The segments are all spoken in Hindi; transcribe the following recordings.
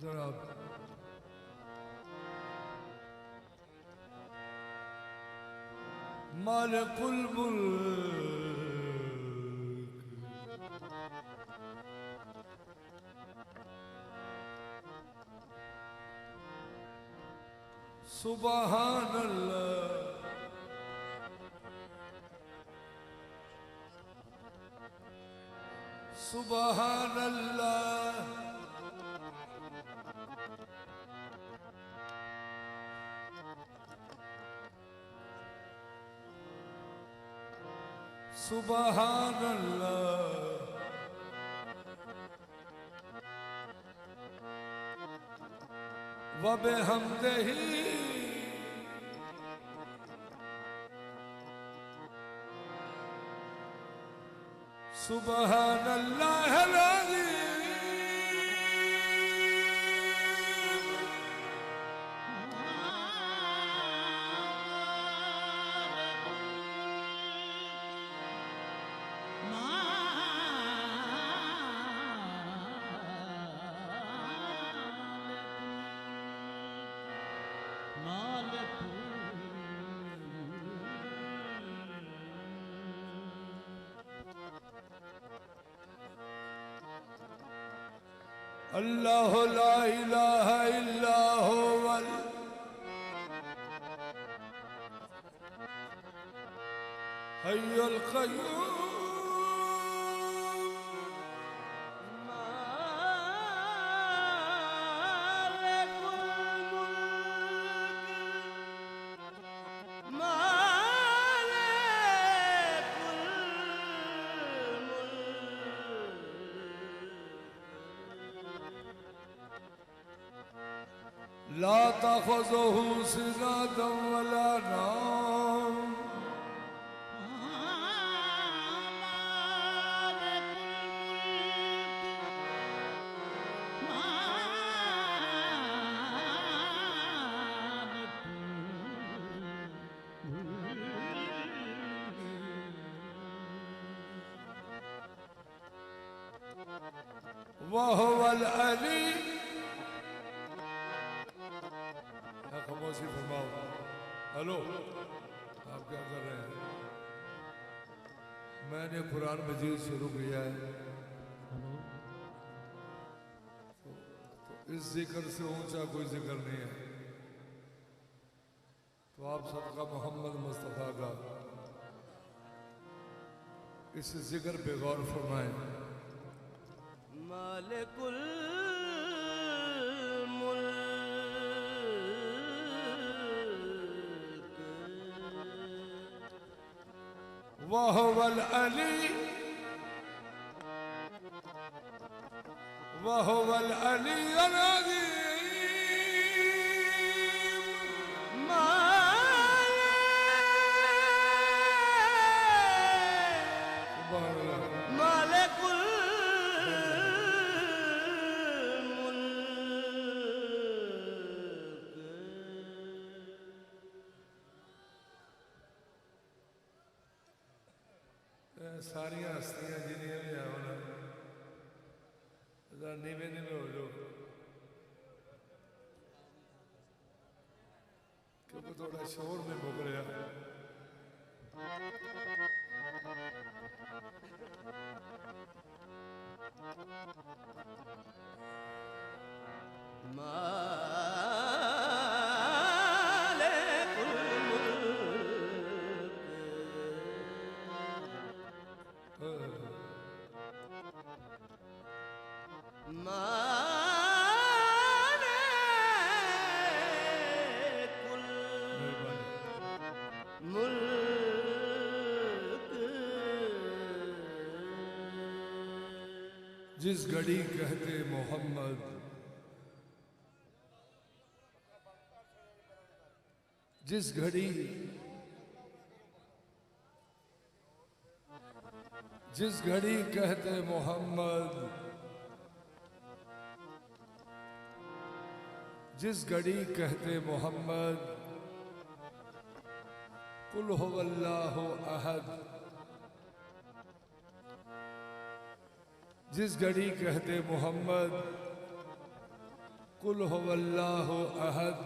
जनाब मालिकुल मुल्क सुबहान अल्लाह सुबहान अल्लाह सुबहान अल्लाह व बिहम्दिही सुबहान अल्लाह अज़ीम अल्लाह ला इलाहा इल्ला हुवल हय्युल क़य्यूम ला तख़ुज़ुहु सिनतुन वला नौम वहुवल अली खामोशी फरमाओ। हेलो, आप क्या कर रहे हैं? मैंने कुरान मजीद शुरू किया है तो इस जिक्र से ऊंचा कोई जिक्र नहीं है, तो आप सबका मोहम्मद मुस्तफ़ा का इस जिक्र पे गौर फरमाएं। मालिकुल वहुवल अली वहुवल अली अज़ीम मालिकुल सारी हस्तियां जिन्हें भी आओ ना नीवे नीवे हो जाओ, क्योंकि थोड़ा शोर में भुग रहा है। जिस घड़ी कहते मोहम्मद, जिस घड़ी कहते मोहम्मद, जिस घड़ी कहते मोहम्मद कुल हुवल्लाहु अहद, जिस घड़ी कहते मोहम्मद कुल हुवल्लाहु अहद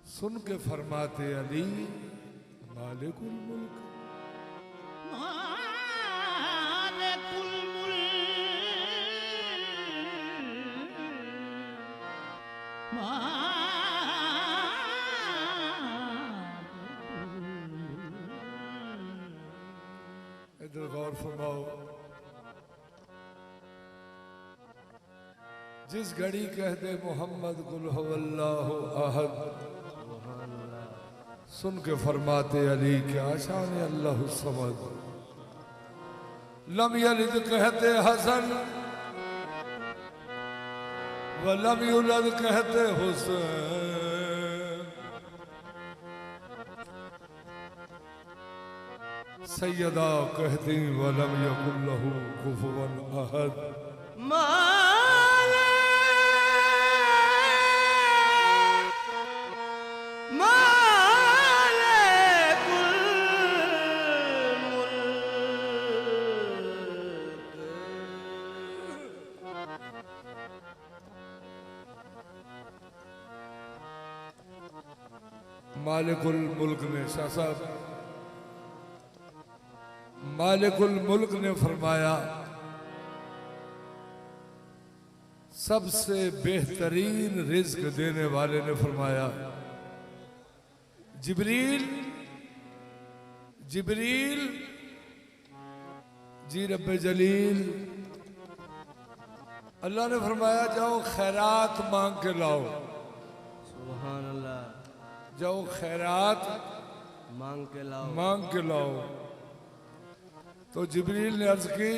सुन के फरमाते अली मालिकुल मुल्क मालिकुल मुल्क इधर गौर फरमाओ। जिस घड़ी कहते मोहम्मद कुल हुवल्लाहु अहद सुन के फरमाते अली क्या शान अल्लाह समद। लम यलिद कहते हसन व लम युलद कहते हुसैन। सैयदा कहती व लम यकुल लहू कुफुवन अहद। मालिकुल मुल्क ने शाह साहब मालिकुल मुल्क ने फरमाया सबसे बेहतरीन रिज्क देने वाले ने फरमाया जिब्रील जिब्रील जी रब्बे जलील अल्लाह ने फरमाया जाओ खैरात मांग के लाओ। सुभान अल्लाह। जाओ खैरात मांग के लाओ। तो जिब्रील ने अर्ज की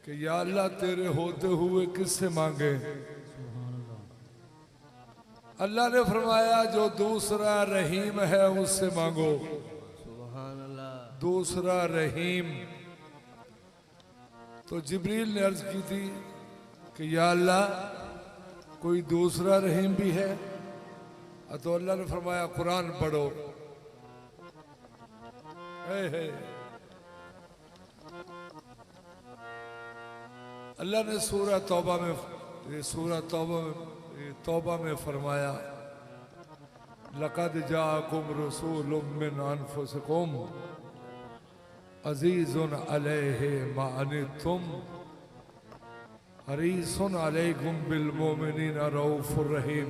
कि या अल्लाह तेरे होते हुए किससे मांगे। अल्लाह ने फरमाया जो दूसरा रहीम है उससे मांगो। सुभान अल्लाह। दूसरा रहीम। तो जिब्रील ने अर्ज की थी कि या अल्लाह कोई दूसरा रहीम भी है। तो अल्लाह ने फरमाया कुरान पढ़ो। अल्लाह ने सूरह तौबा में फरमाया लक़द जाअकुम रसूलुम मिन अनफुसिकुम अज़ीज़ुन अलैहि मा अनित्तुम हरीसुन अलैकुम बिल मोमिनीना रऊफुर रहीम।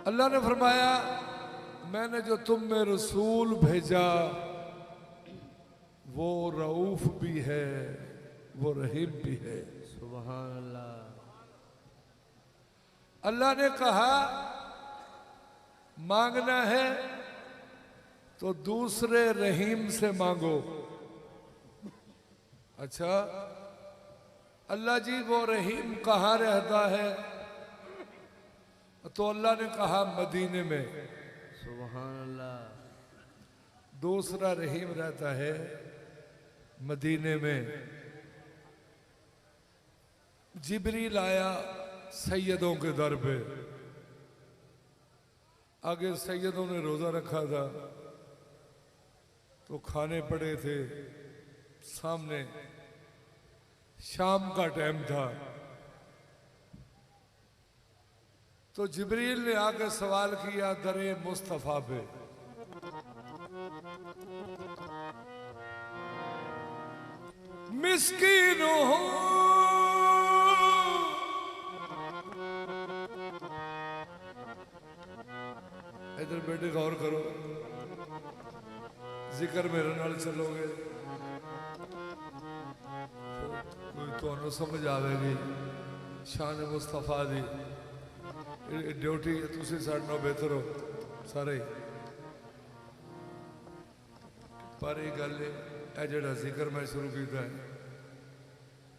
अल्लाह ने फरमाया मैंने जो तुम में रसूल भेजा वो रऊफ भी है वो रहीम भी है। सुभान अल्लाह। अल्लाह ने कहा मांगना है तो दूसरे रहीम से मांगो। अच्छा अल्लाह जी वो रहीम कहाँ रहता है। तो अल्लाह ने कहा मदीने में। सुभान अल्लाह। दूसरा रहीम रहता है मदीने में। जिब्रील आया सैयदों के दर पे। आगे सैयदों ने रोजा रखा था तो खाने पड़े थे सामने। शाम का टाइम था तो जिब्रील ने आके सवाल किया दरे मुस्तफा पे। मिस्कीन हो इधर बेटे गौर करो जिक्र मेरे नाल चलोगे कोई तो समझ आवेगी शान मुस्तफा दी ड्यूटी। तुसी साडे नाल बेहतर हो सारे पर यह गल है जिहड़ा जिक्र मैं शुरू किया है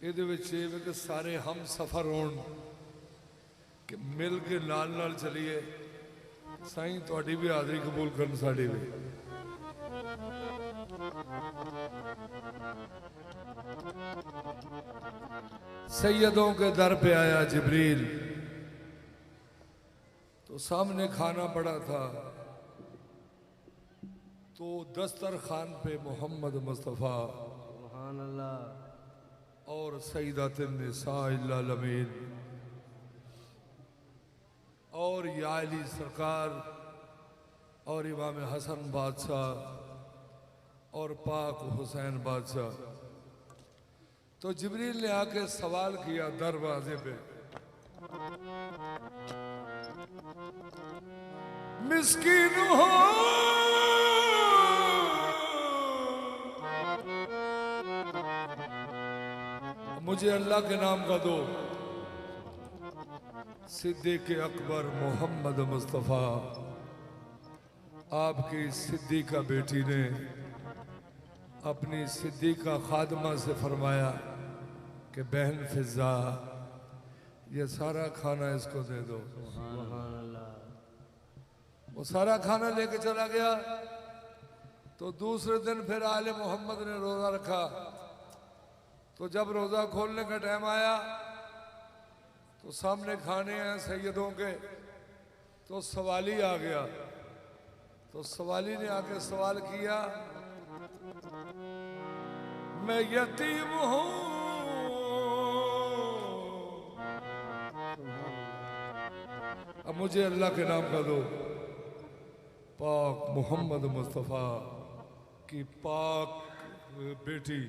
ये कि सारे हम सफर होण कि मिल के नाल नाल चलीए। साईं तुहाडी भी हाज़री कबूल करन साडी भी। सैयदों के दर पे आया जिब्रील तो सामने खाना पड़ा था तो दस्तरखान पे मोहम्मद मुस्तफ़ा सुभान अल्लाह और सईदतुन निसाइल आलमीन और या अली सरकार और इमाम हसन बादशाह और पाक हुसैन बादशाह। तो जिब्रील ने आके सवाल किया दरवाजे पे, मिस्कीन हो मुझे अल्लाह के नाम का दो। सिद्दीक अकबर मोहम्मद मुस्तफ़ा आपकी सिद्दीका बेटी ने अपनी सिद्दीका खादमा से फरमाया कि बहन फिजा ये सारा खाना इसको दे दो। वो सारा खाना लेके चला गया। तो दूसरे दिन फिर आले मोहम्मद ने रोज़ा रखा। तो जब रोज़ा खोलने का टाइम आया तो सामने खाने हैं सैयदों के। तो सवाली आ गया। तो सवाली ने आके सवाल किया, मैं यतीम हूं, अब मुझे अल्लाह के नाम का दो। पाक मोहम्मद मुस्तफ़ा की पाक बेटी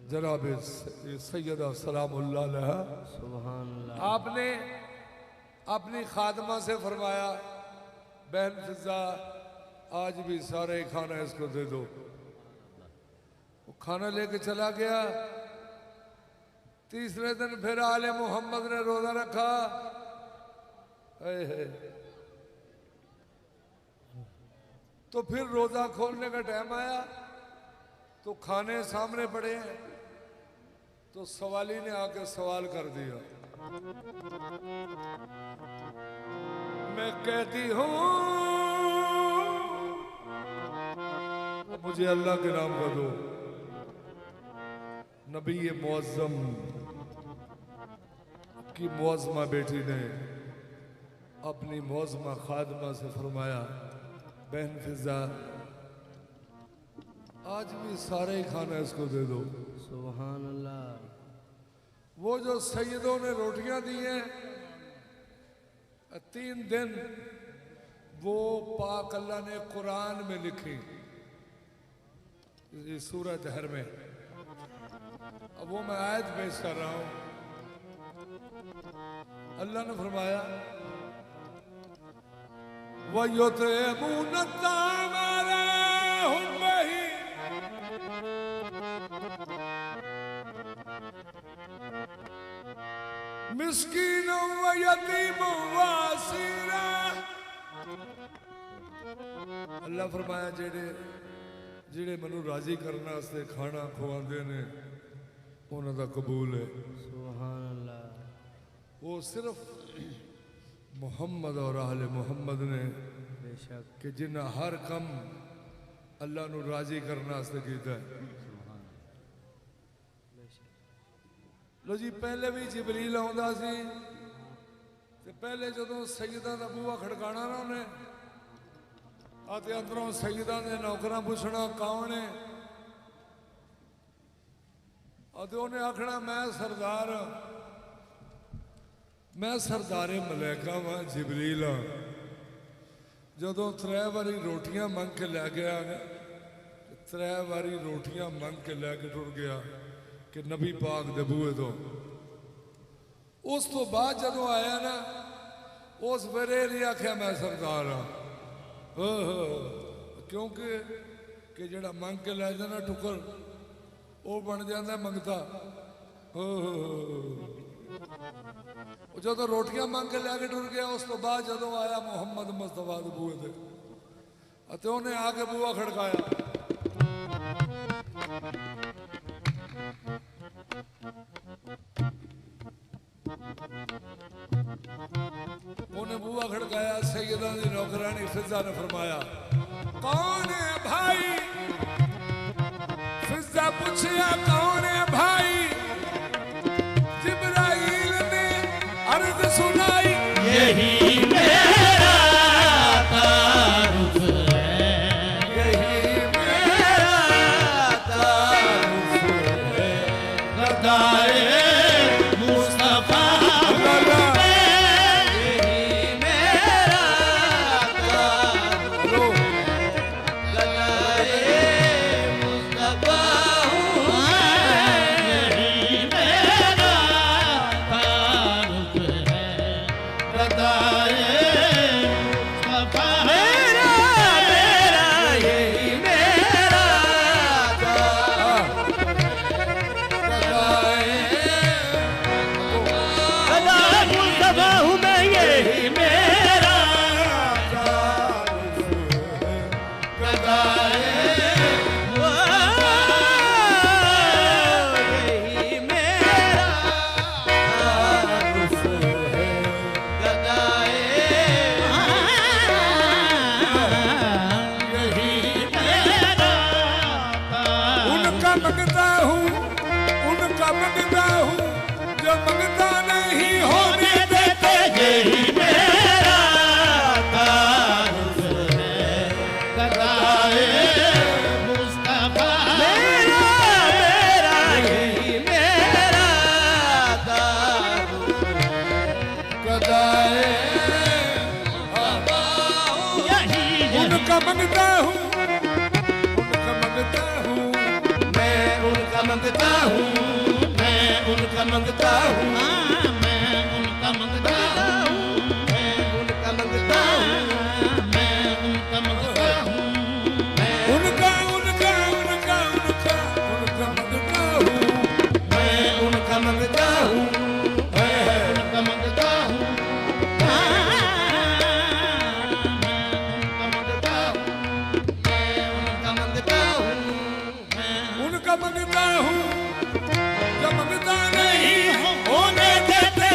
जनाब सैयदा सलामुल्लाह अलैहा आपने अपनी खादमा से फरमाया, बहन फिजा आज भी सारे खाना इसको दे दो। वो खाना लेके चला गया। तीसरे दिन फिर आले मोहम्मद ने रोजा रखा। तो फिर रोजा खोलने का टाइम आया तो खाने सामने पड़े हैं। तो सवाली ने आके सवाल कर दिया, मैं कहती हूं मुझे अल्लाह के नाम का दो। नबी मुअज़्ज़म की मुअज़्ज़मा बेटी ने अपनी मुअज़्ज़मा खादमा से फरमाया, बहन फिजा आज भी सारे ही खाना इसको दे दो। सुभान अल्लाह। वो जो सैयदों ने रोटियां दी हैं 3 दिन वो पाक अल्लाह ने कुरान में लिखी इस सूरत हर में। अब वो मैं आयत पेश कर रहा हूं। अल्लाह ने फरमाया, वयुतइमून अत्ताम अला हुब्बिही मिस्कीन व यतीम व असीरा। अल्लाह फरमाया जेड़े जेड़े मैनू राजी करने वास्ते खाना खवाते ने उन्हों का कबूल है। सुभान अल्लाह। वो सिर्फ मोहम्मद और आहले मोहम्मद ने बेशक कि जिन्हें हर कम अल्लाह नू राजी करने वास्ते कीता है। लो जी पहले भी जिबरील आउंदा सी ते पहले जदों सैयदां दा बूहा खड़काना ना उन्हें आते अंदरों सैयदां दे नौकरां पुछना कौन है आते उन्हें आखना मैं सरदारे मलैका वां जिबरील हाँ। जदों 3 बारी रोटियां मंग के लै गया 3 बारी रोटियां मंग के लैके टुर गया कि नबी पाक दे बूहे तो। उस तो बाद जदों आया ना उस वेले नहीं आख्या मैं सरदार हाँ। क्योंकि कि जेड़ा मंग के लै जाना टुकर वो बन जाता मंगता। जो रोटियां मंग के लैके टुर गया उस तो बाद जदों आया मोहम्मद मुस्तफा दे बूहे ते उन्हें आके बूहा खड़काया। उन्हें बूहा खड़काया। सैयदा दी नौकरानी फिजा ने फरमाया, कौन है भाई? फिजा पूछया कौन है भाई? जिब्राइल ने अर्ज सुनाई, यही मेरा तारुफ है, यही मेरा तारुफ है। उनका मंगता हूँ जो मंगता नहीं होने देते। यही मेरा तारुफ है गदाए मुस्तफा। मेरा यही मेरा तारुफ है गदाए यही उनका मंगता हूँ मैं उनका मंगता हूँ मैं उनका मंगता हूँ मैं उनका मंगता हूँ मैं उनका मंगता हूँ मैं उनका मंगता हूँ उनका मंगता हूँ मैं उनका मंगता हूँ मैं उनका मंगता हूँ मैं उनका मंगता हूँ मैं उनका मंगता हूँ उनका मंगता हूँ जो मंगता नहीं होने देते।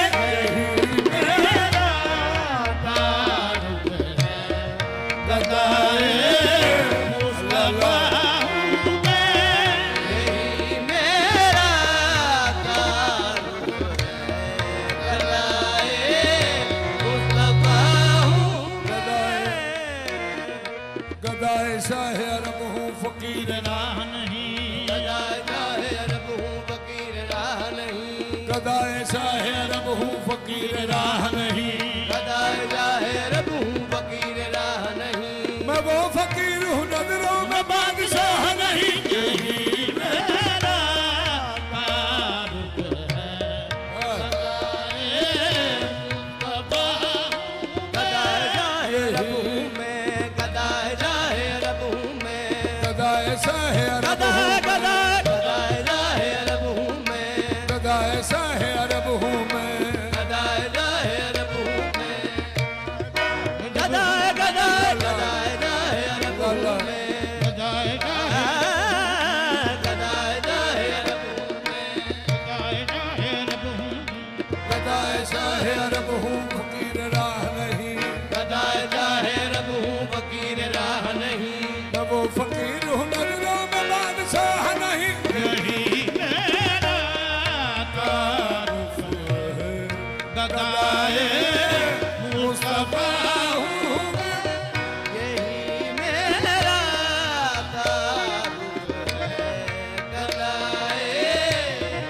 मेरा तारुफ है गदाए मुस्तफा हूँ मैं। यही मेरा तारुफ है गदाए मुस्तफा हूँ मैं। गदाए शाह अरब हूँ फकीर राह नहीं गदाए चाहे अरब हूँ फकीर राह नहीं गदाए शाह अरब हूँ फकीर राह नहीं। गदाए चाहे अरब हूँ फकीर राह नहीं मैं वो फकीर हूँ नजरों में बादशाह नहीं। यही मेरा तारुफ है गदाए मुस्तफा हूँ। गदाए चाहे अरब हूँ मैं गदाए चाहे अरब हूँ गदाए शाह अरब हूँ मैं गदाए चाहे अरब हूँ मैं गदाए शाह अरब हूँ मैं गदाए चाहे अरब हूँ मैं गदाए चाहे अरब हूँ मैं गदाए शाह अरब हूँ फकीर राह नहीं। गदाए चाहे अरब हूँ फकीर राह नहीं मैं वो फकीर हूँ नजरों में बादशाह नहीं। यही मेरा तारुफ है गदाए मुस्तफा हूँ मैं। यही मेरा तारुफ है गदाए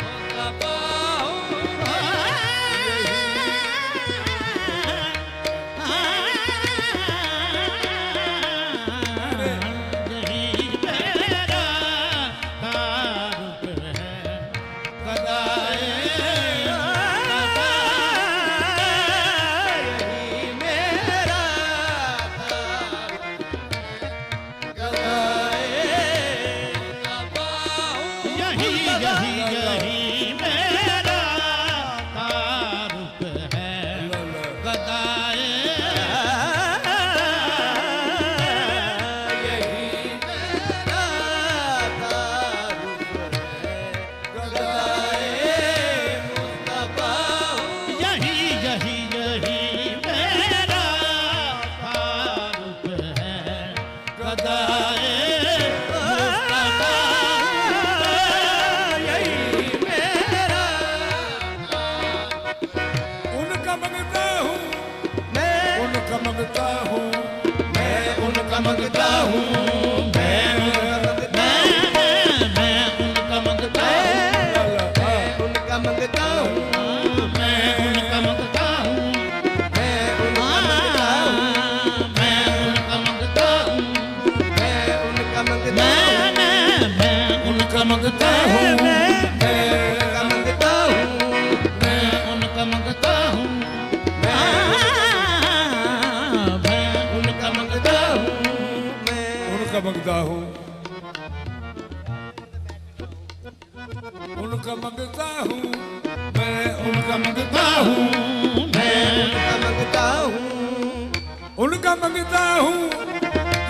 मुस्तफा हूँ यही मेरा तारुफ है गदाए यही मेरा यही मेरा तारुफ है गदाए यही मेरा तारुफ है गदाए मुस्तफा हूँ। यही मेरा तारुफ है गदाए मुस्तफा हूँ। यही मेरा उनका मंगता हूँ मैं उनका मंगता हूँ मैं उनका मंगता हूँ मैं उनका मंगता हूँ उनका मंगता हूँ मैं उनका मंगता हूँ मैं उनका मंगता हूँ मैं उनका मंगता हूँ मैं उनका मंगता हूँ मैं उनका मंगता हूँ मैं उनका मंगता हूँ मैं उनका मंगता हूँ मैं उनका मंगता हूँ उनका मंगता हूँ मैं उनका मंगता हूँ मैं उनका मंगता हूँ उनका मंगता हूँ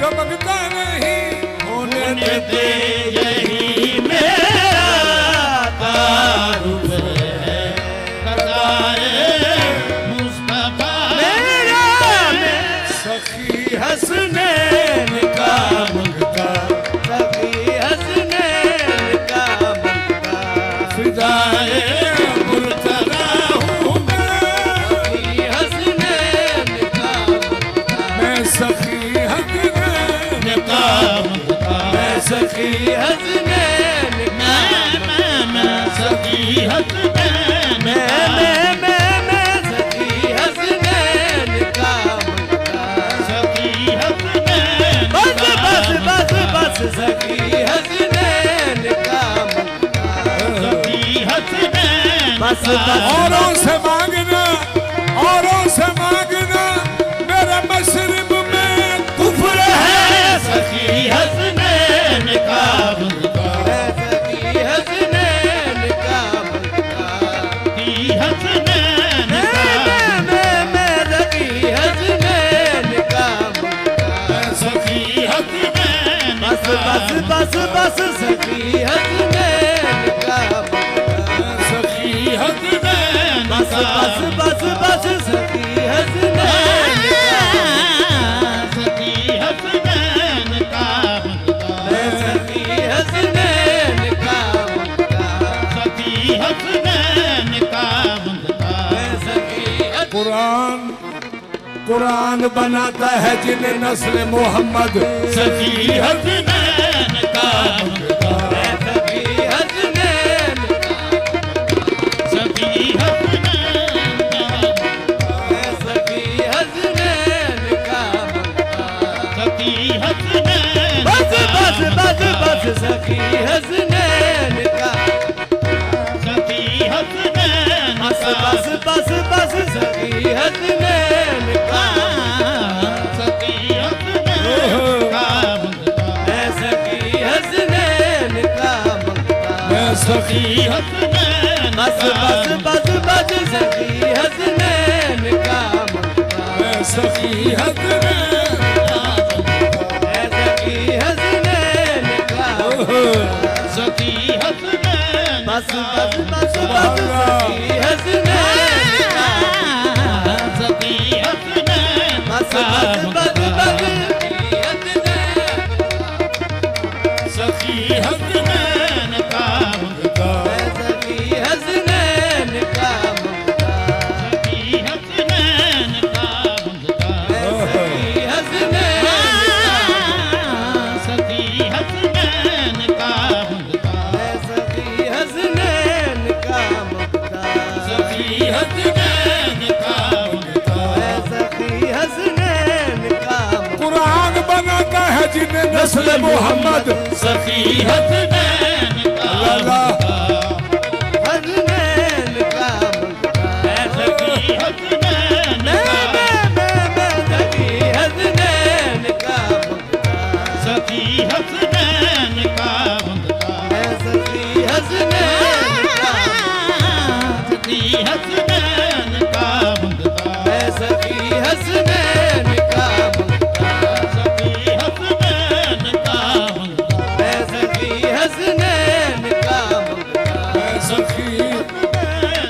जो मंगता नहीं होने देते। यही मेरा तारुफ है गदाए मुस्तफा मेरा सखी हसनैन का मंगता सखी हसनैन बस बस औरों से मांगना, औरों से मांगना, मेरे मशरब में कुफ्र है। सखी हसनैन का मुल्का, सखी हसनैन का मुल्का, सखी हसनैन का, सखी हसनैन, बस बस बस बस सखी हसनैन का, सखी हसनैन, बस बस बस बस सखी हसनैन का, सखी हसनैन का, सखी हसनैन का, सखी हसनैन का, सखी कुरान, कुरान बनाता है जिन्हें नस्ल मोहम्मद। सखी हसनैन का, सखी हसनैन, सखी हसनैन का, सखी हसनैन का, सखी हसनैन, बस बस बस बस सखी हसनैन का, सखी हसनैन, बस बस बस बस सखी हसनैन का, सखी हसनैन का, सखी हसनैन का, सखी हसनैन, बस बस बस बस सखी हसनैन का, सखी हसनैन, सखी हसनैन का, सखी हसनैन, बस बस बस बस सखी हसनैन का, सखी हसनैन, बस बस बस बस सखी हसनैन का, सखी हसनैन का, सखी हसनैन का, सखी हसनैन का, सखी हसनैन का, सखी हसनैन का, सखी हसनैन का, सखी हसनैन का, कुरान बनाता है जिन्हें नस्ल मोहम्मद। सखी हसनैन का, हसनैन का, सखी हसनैन का, सखी हसनैन का, सखी हसनैन का, सखी हसनैन का, सखी हसनैन का, सखी हसनैन का, सखी हसनैन का, सखी हसनैन का, सखी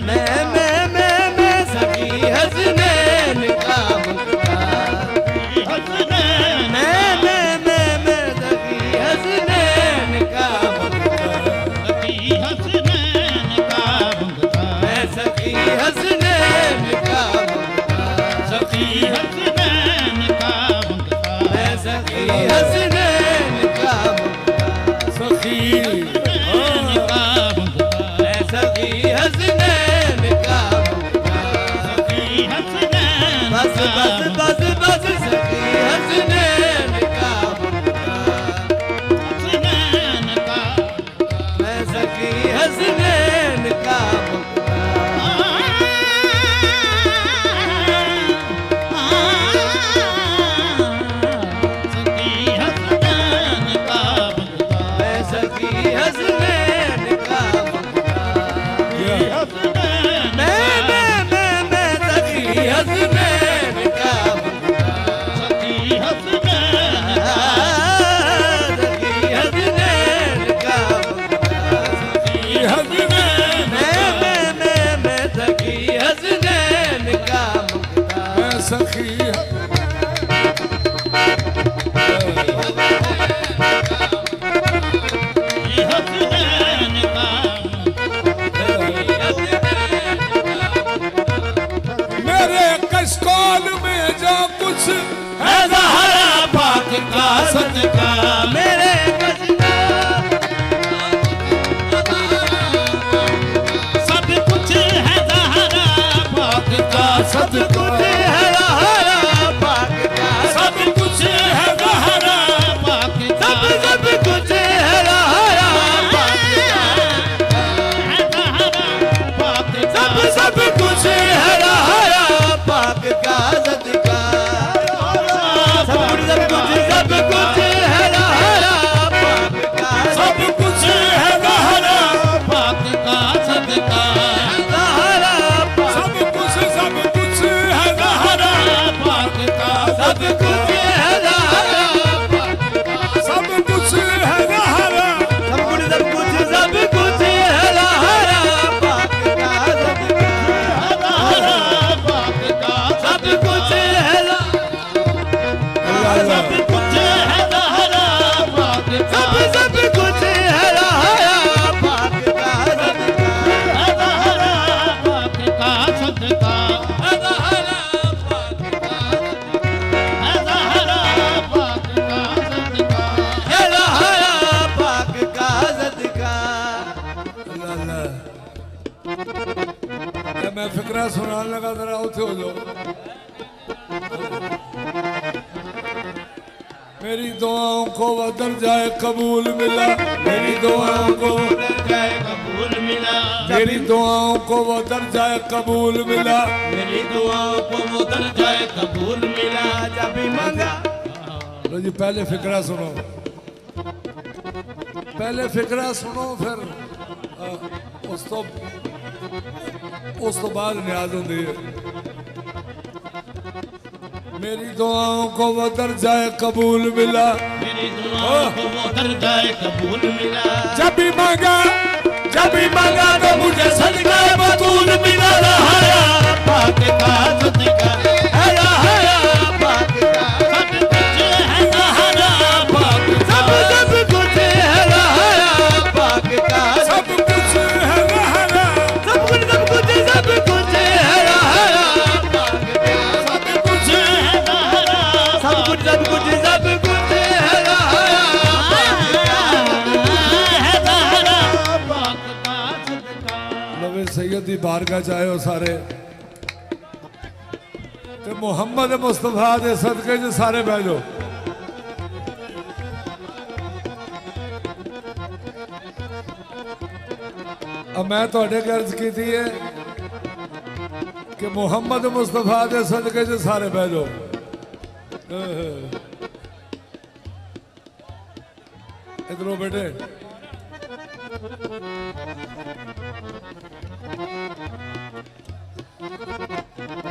मैं सखी हसनैन का, हसनैन, मैं सखी हसनैन का, सखी हसनैन का, मैं सखी हसनैन का, सखी हसनैन का, मैं सखी हसनैन का, सखी सखी हसनैन का, सखी हसनैन, बस बस बस बस सखी हसनैन का, हसनैन का, मैं सखी हसनैन का, सखी हसनैन का, मैं सखी मैं फिक्रा सुनाने लगा, जरा उठे हो जाओ। मेरी दुआओं को वदर जाए कबूल मिला, मेरी दुआओं को जाए कबूल मिला, मेरी दुआओं को वदर जाए कबूल मिला, मेरी दुआओं को उतर जाए कबूल मिला। जब भी मांगा लो जी पहले फिक्रा सुनो, पहले फिक्रा सुनो, फिर उस तो बाद न्याज होती है। मेरी दुआओं को वदर जाए कबूल मिला, मेरी दुआओं को उतर जाए कबूल मिला। जब भी मांगा तो मुझे सदका बतूल मिला। रहाया पाक का सदका है, रहाया पाक का सब कुछ है, रहाया पाक का सब कुछ है, रहाया पाक का सब कुछ है रहाया, सब कुछ है, रहाया पाक का सब कुछ है, रहाया सब कुछ है, रहाया नबी सैयद दी बारगाह जाए सारे ते मुहम्मद मुस्तफा दे सदके च सारे बह जाओ। अब मैं तुहाडे अर्ज की है कि मुहम्मद मुस्तफा दे सदके च सारे बह जाओ। इधरों बेटे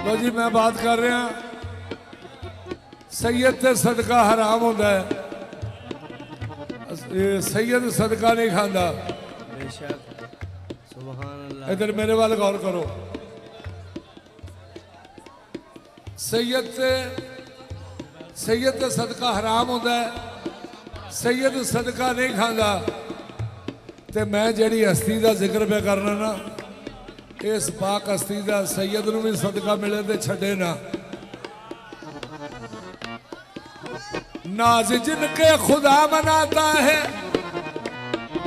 लो जी मैं बात कर रहा सैयद ते सदका हराम होता है, सैयद सदका नहीं खाता। बेशक सुभान अल्लाह। इधर मेरे वाल गौर करो, सैयद ते सदका हराम होता है, सैयद सदका नहीं खाता। ते मैं जड़ी हस्ती का जिक्र पे करना ना, इस पाक हस्ती का सैयद नूं भी सदका मिले तो छड़े ना। नाज जिनके खुदा मनाता है,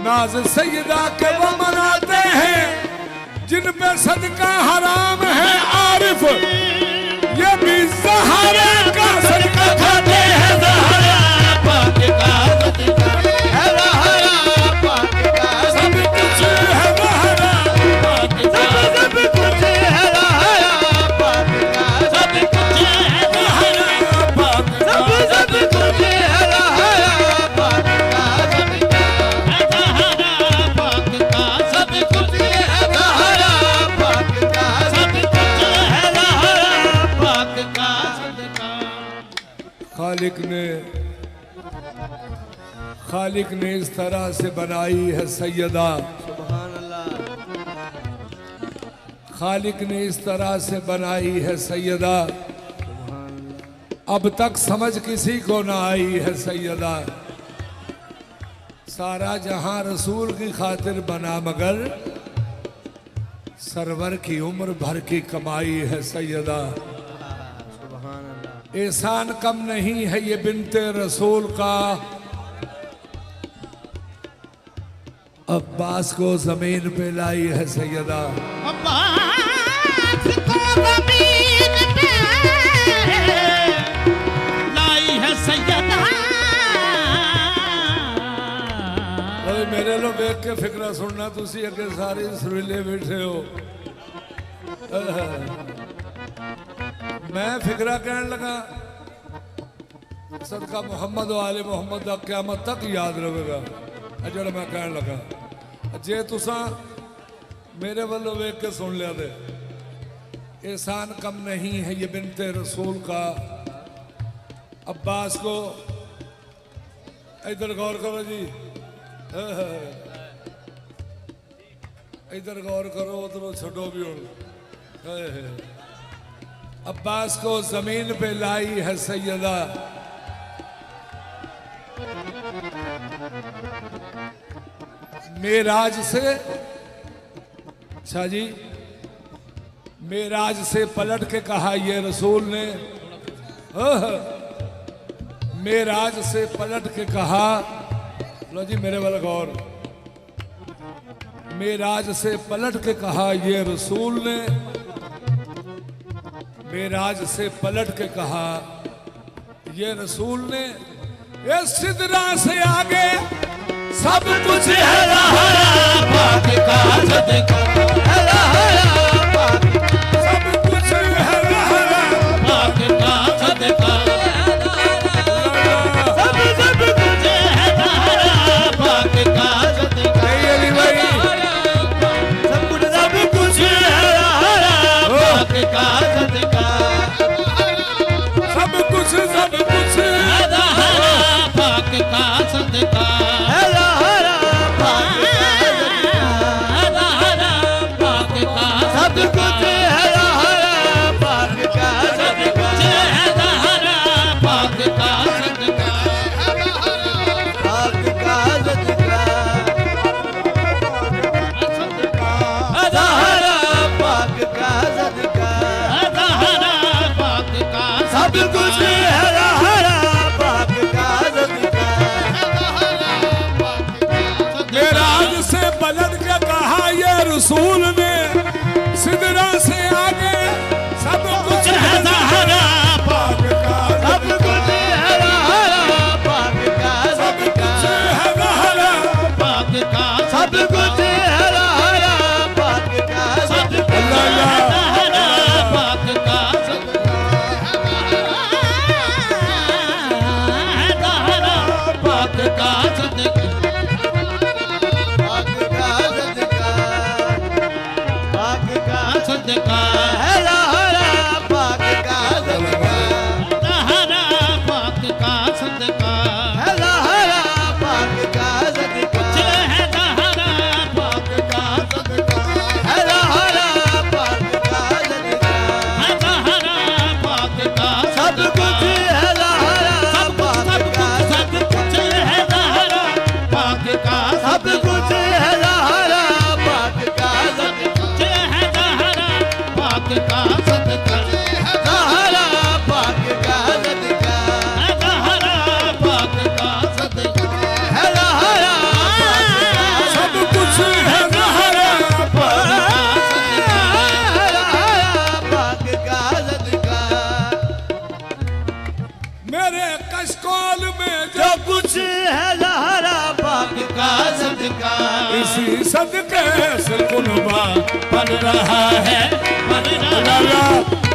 नाज सैयदा के वो मनाते हैं, जिन पे सदका हराम है आरिफ ये भी सहारे का सदका खाते हैं। रहाया पाक का सदका है, रहाया पाक का सब कुछ है रहाया, पाक का सब कुछ है, रहाया पाक का सब कुछ है, रहाया पाक का सब कुछ है, रहाया पाक का सब कुछ है, रहाया पाक का सब कुछ है, रहाया पाक का सदका। खालिक ने इस तरह से बनाई है सैयदा, सुभान अल्लाह। खालिक ने इस तरह से बनाई है सैयदा, सुभान अल्लाह। अब तक समझ किसी को ना आई है सैयदा। सारा जहां रसूल की खातिर बना, मगर सरवर की उम्र भर की कमाई है सैयदा। सुभान अल्लाह। एहसान कम नहीं है ये बिनते रसूल का, अब्बास को जमीन पे लाई है सैयदा। अब्बास को ज़मीन पे लाई है सैयदा। अरे मेरे लो देख के फिक्रा सुनना, तुसी अगे सारे सुरीले बैठे हो। मैं फिक्रा कहन लगा सदका मुहम्मद वाले मुहम्मद का क़यामत तक याद रहेगा। जड़ा मैं कहन लगा जे तुसा मेरे वालों वेख के सुन लिया दे, एहसान कम नहीं है ये बिनते रसूल का, अब्बास को इधर गौर करो जी, इधर गौर करो, उधरों छोड़ो भी हो। अब्बास को जमीन पे लाई है सैयदा, मेराज से, अच्छा जी, मेराज से पलट के कहा ये रसूल ने, मेराज से पलट के कहा, लो जी मेरे वाला गौर, मेराज से पलट के कहा ये रसूल ने, मेराज से पलट के कहा ये रसूल ने, ये सिदरा से आगे सब कुछ है पाक का सदका सब कुछ है पाक का सदका सब कुछ है पाक का सदका सब कुछ है पाक का सदका सब कुछ है पाक का सदका रसूल ने सिदरा से आगे सब कुछ है पाक का सब कुछ है पाक का सब कुछ है पाक का सब कुछ है पाक का पाक का पाक का सदका है पाक का सदका पाक का सदका है पाक का सदका है पाक का सदका है पाक का सदका है पाक का सब कुछ है पाक का सब कुछ है पाक का सब कुछ है पाक का पाक का सदका पाक का सदका पाक का सदका सब कुछ है पाक का सदका मेरे कशकोल में जो कुछ है पाक का सदका इसी सदके से कुनबा बन रहा है बन रहा